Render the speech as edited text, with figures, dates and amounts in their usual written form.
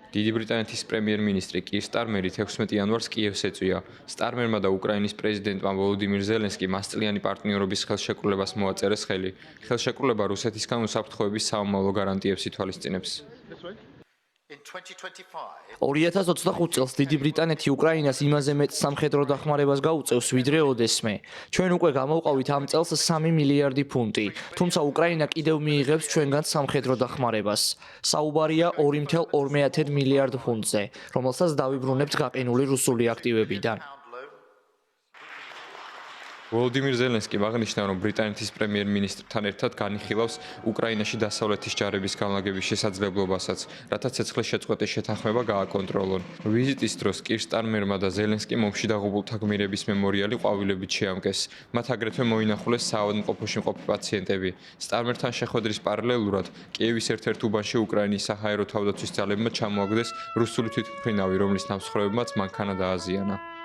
დიდი ბრიტანეთის პრემიერ-მინისტრი კիր სტარმერი 16 იანვარს კიევს ეწვია. სტარმერმა და უკრაინის პრეზიდენტმა ვოლოდიმირ ზელენსკიმ 100-წლიანი პარტნიორობის ხელშეკრულებას მოაწერეს ხელი. ხელშეკრულება რუსეთისგან უსაფრთხოების სამომავლო გარანტიებს ითვალისწინებს. 2025 წელს დიდი ბრიტანეთი უკრაინას იმაზე მეტ სამხედრო დახმარებას გაუწევს, ვიდრე ოდესმე. ჩვენ უკვე გამოვყავით ამ წელს 3 მილიარდი ფუნტი, თუმცა უკრაინა კიდევ მიიღებს ჩვენგან სამხედრო დახმარებას. საუბარია 2,2 მილიარდ ფუნტზე, რომელსაც დავიბრუნებთ გაყინული რუსული აქტივებიდან. ვოლოდიმირ ზელენსკიმ აღნიშნა, რომ ბრიტანეთის პრემიერ-მინისტრთან ერთად განიხილავს უკრაინაში დასავლეთის ჯარების განლაგების შესაძლებლობასაც, რათა ცეცხლის შეწყვეტის შეთანხმება გააკონტროლონ. ვიზიტის დროს კիր სტარმერმა და ზელენსკიმ ომში დაღუპულთა გმირების მემორიალი ყვავილებით შეამკეს. მათ აგრეთვე მოინახულეს საავადმყოფოში მყოფი პაციენტები. სტარმერთან შეხვედრის პარალელურად კიევის ერთ-ერთ უბანში უკრაინის საჰაერო თავდაცვის ძალებმა ჩამოაგდეს რუსული თვითმფრინავი, რომლის დამსხვრევებმაც მანქანა დააზიანა.